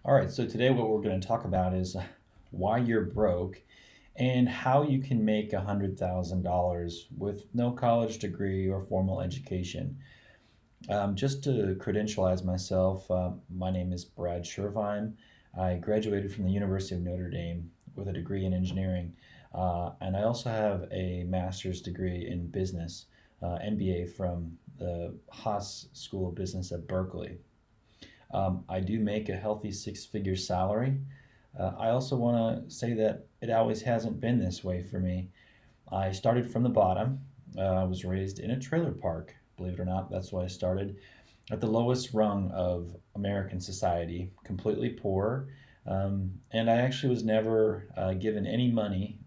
All right, so today what we're going to talk about is why you're broke and how you can make $100,000 with no college degree or formal education. Just to credentialize myself, my name is Brad Shervine. I graduated from the University of Notre Dame with a degree in engineering, and I also have a master's degree in business, MBA from the Haas School of Business at Berkeley. I do make a healthy six-figure salary. I also want to say that it always hasn't been this way for me. I started from the bottom. I was raised in a trailer park, believe it or not. That's why I started at the lowest rung of American society, completely poor. And I actually was never given any money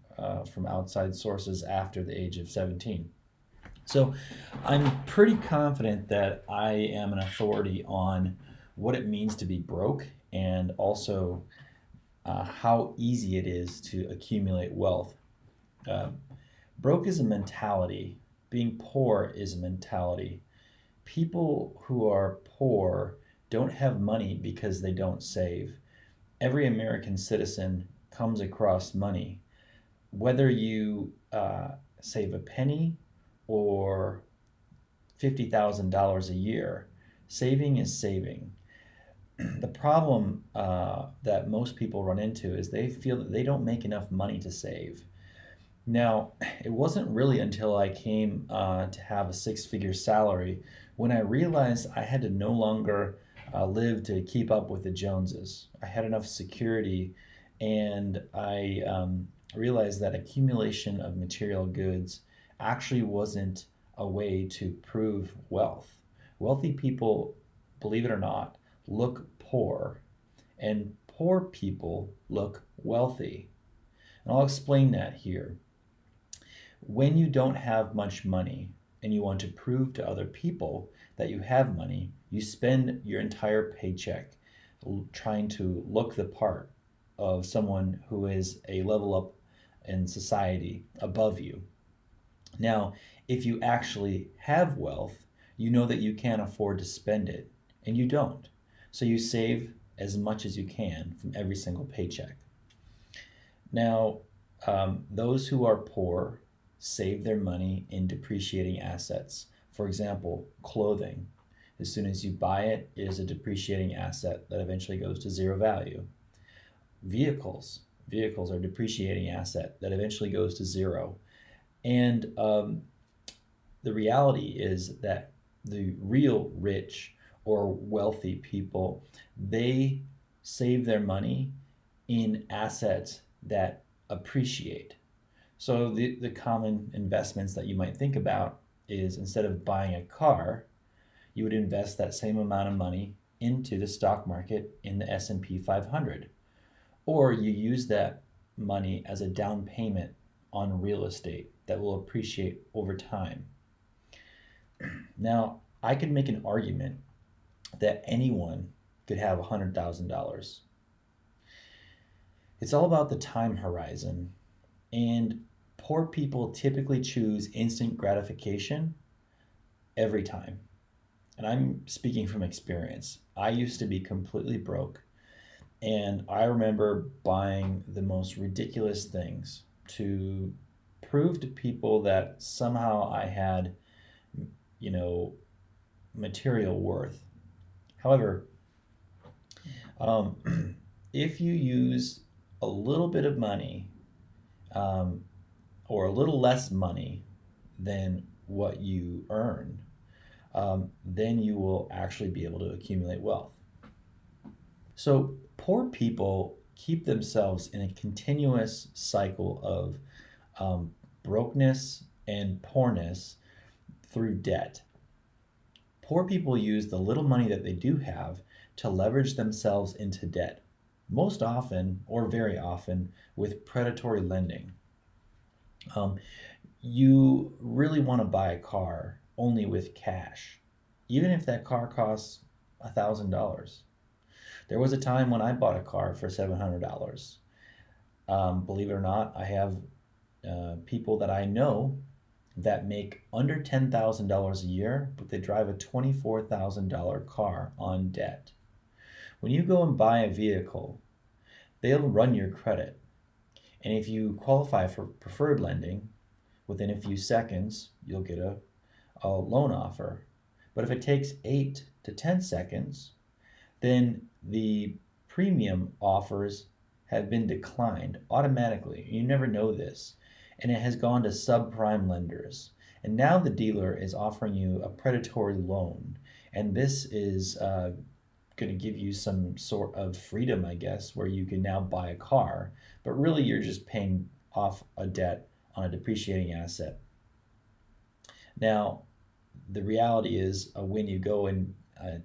from outside sources after the age of 17. So I'm pretty confident that I am an authority on what it means to be broke and also how easy it is to accumulate wealth. Uh, Broke is a mentality, being poor is a mentality. People who are poor don't have money because they don't save. Every American citizen comes across money, whether you save a penny or $50,000 a year. Saving is saving. The problem that most people run into is they feel that they don't make enough money to save. Now, it wasn't really until I came to have a six-figure salary when I realized I had to no longer live to keep up with the Joneses. I had enough security, and I realized that accumulation of material goods actually wasn't a way to prove wealth. Wealthy people, believe it or not, look poor, and poor people look wealthy. And I'll explain that here. When you don't have much money and you want to prove to other people that you have money, you spend your entire paycheck trying to look the part of someone who is a level up in society above you. Now, if you actually have wealth, you know that you can't afford to spend it, and you don't. So you save as much as you can from every single paycheck. Now, those who are poor save their money in depreciating assets. For example, clothing. As soon as you buy it, it is a depreciating asset that eventually goes to zero value. Vehicles. Vehicles are a depreciating asset that eventually goes to zero. And the reality is that the real rich or wealthy people, they save their money in assets that appreciate. So the common investments that you might think about is instead of buying a car, you would invest that same amount of money into the stock market in the S&P 500. Or you use that money as a down payment on real estate that will appreciate over time. Now, I could make an argument that anyone could have $100,000. It's all about the time horizon, and poor people typically choose instant gratification every time. And I'm speaking from experience. I used to be completely broke, and I remember buying the most ridiculous things to prove to people that somehow I had, you know, material worth. However, if you use a little bit of money um, or a little less money than what you earn, then you will actually be able to accumulate wealth. So, poor people keep themselves in a continuous cycle of brokenness and poorness through debt. Poor people use the little money that they do have to leverage themselves into debt, most often or very often with predatory lending. Um, you really want to buy a car only with cash, even if that car costs $1,000. There was a time when I bought a car for $700. Believe it or not, I have people that I know that make under $10,000 a year, but they drive a $24,000 car on debt. When you go and buy a vehicle, they'll run your credit. And if you qualify for preferred lending, within a few seconds, you'll get a loan offer. But if it takes 8 to 10 seconds, then the premium offers have been declined automatically. You never know this. And it has gone to subprime lenders. And now the dealer is offering you a predatory loan. And this is going to give you some sort of freedom, I guess, where you can now buy a car. But really, you're just paying off a debt on a depreciating asset. Now, the reality is when you go and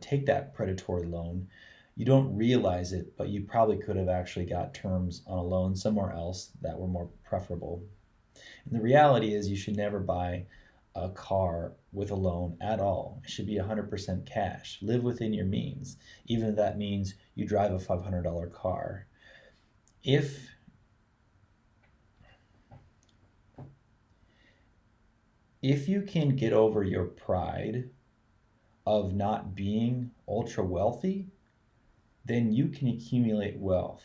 take that predatory loan, you don't realize it, but you probably could have actually got terms on a loan somewhere else that were more preferable. And the reality is you should never buy a car with a loan at all. It should be 100% cash. Live within your means, even if that means you drive a $500 car. If you can get over your pride of not being ultra wealthy, then you can accumulate wealth.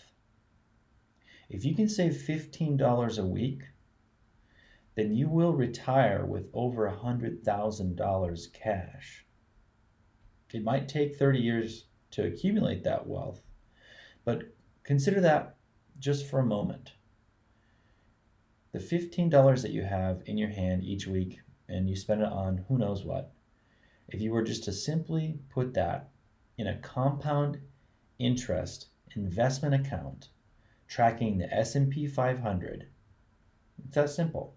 If you can save $15 a week, then you will retire with over $100,000 cash. It might take 30 years to accumulate that wealth, but consider that just for a moment. The $15 that you have in your hand each week and you spend it on who knows what, if you were just to simply put that in a compound interest investment account tracking the S&P 500, it's that simple.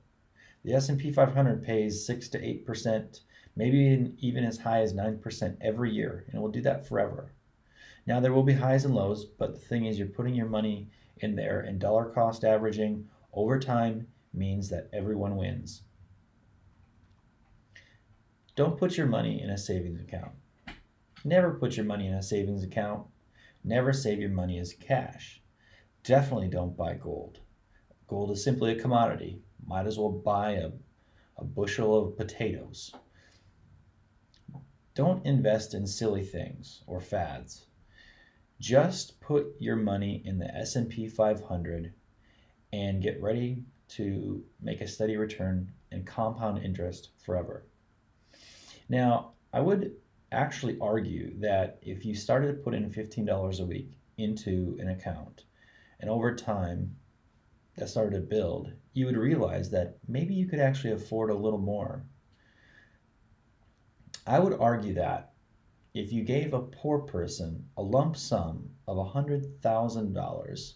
The S&P 500 pays 6 to 8%, maybe even as high as 9% every year, and it will do that forever. Now, there will be highs and lows, but the thing is you're putting your money in there, and dollar cost averaging over time means that everyone wins. Don't put your money in a savings account. Never put your money in a savings account. Never save your money as cash. Definitely don't buy gold. Gold is simply a commodity. Might as well buy a bushel of potatoes. Don't invest in silly things or fads. Just put your money in the S&P 500 and get ready to make a steady return and compound interest forever. Now, I would actually argue that if you started to put in $15 a week into an account, and over time that started to build, you would realize that maybe you could actually afford a little more. I would argue that if you gave a poor person a lump sum of $100,000,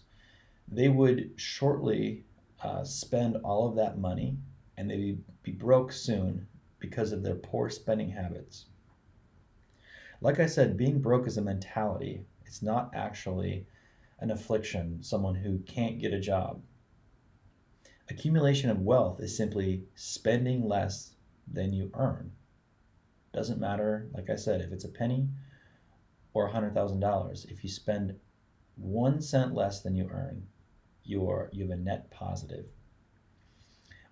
they would shortly spend all of that money and they would be broke soon because of their poor spending habits. Like I said, being broke is a mentality. It's not actually an affliction, someone who can't get a job. Accumulation of wealth is simply spending less than you earn. Doesn't matter, like I said, if it's a penny or $100,000. If you spend 1 cent less than you earn, you have a net positive.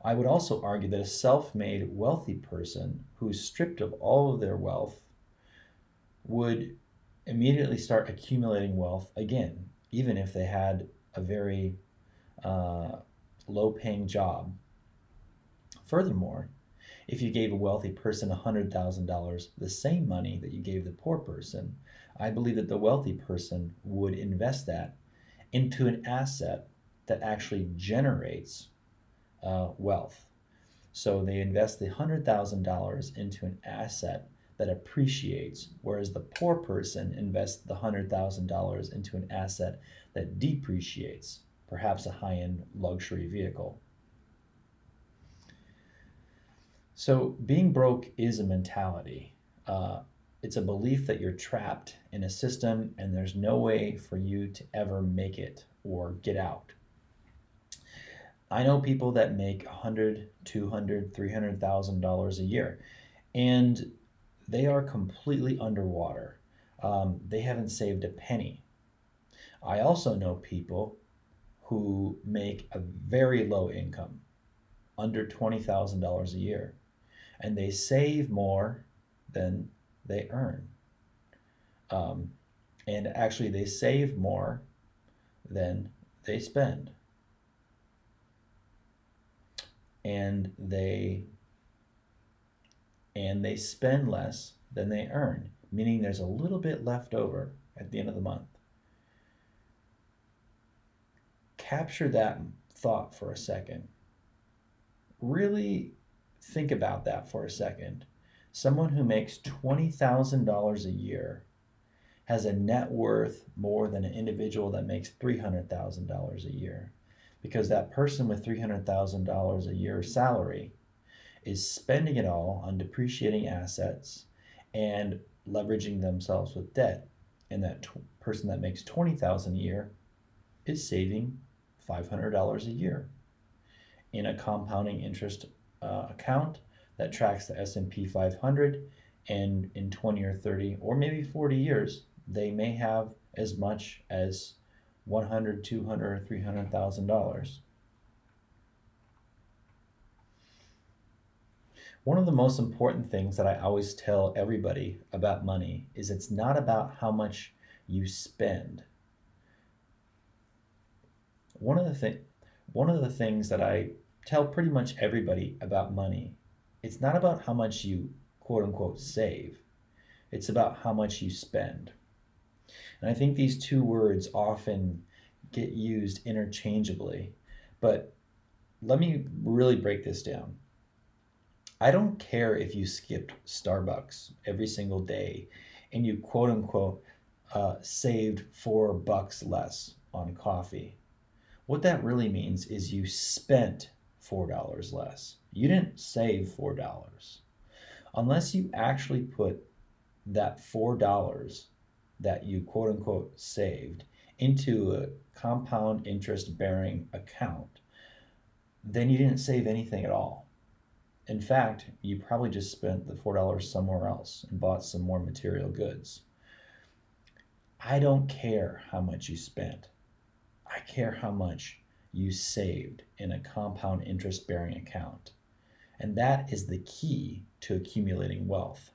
I would also argue that a self-made wealthy person who's stripped of all of their wealth would immediately start accumulating wealth again, even if they had a very low-paying job. Furthermore, if you gave a wealthy person $100,000, the same money that you gave the poor person, I believe that the wealthy person would invest that into an asset that actually generates wealth. So they invest the $100,000 into an asset that appreciates, whereas the poor person invests the $100,000 into an asset that depreciates, perhaps a high-end luxury vehicle. So being broke is a mentality. It's a belief that you're trapped in a system and there's no way for you to ever make it or get out. I know people that make $100,000, $200,000, $300,000 a year, and they are completely underwater. They haven't saved a penny. I also know people who make a very low income, under $20,000 a year, and they save more than they earn. And actually, they save more than they spend. And they spend less than they earn, meaning there's a little bit left over at the end of the month. Capture that thought for a second. Really think about that for a second. Someone who makes $20,000 a year has a net worth more than an individual that makes $300,000 a year, because that person with $300,000 a year salary is spending it all on depreciating assets and leveraging themselves with debt. And that person that makes $20,000 a year is saving $500 a year in a compounding interest account that tracks the S&P 500, and in 20 or 30 or maybe 40 years they may have as much as $100, $200, or $300,000. One of the most important things that I always tell everybody about money is it's not about how much you spend. One of the things that I tell pretty much everybody about money, it's not about how much you quote unquote save. It's about how much you spend. And I think these two words often get used interchangeably. But let me really break this down. I don't care if you skipped Starbucks every single day and you quote unquote saved $4 less on coffee. What that really means is you spent $4 less. You didn't save $4. Unless you actually put that $4 that you quote unquote saved into a compound interest bearing account, then you didn't save anything at all. In fact, you probably just spent the $4 somewhere else and bought some more material goods. I don't care how much you spent. I care how much you saved in a compound interest bearing account. And that is the key to accumulating wealth.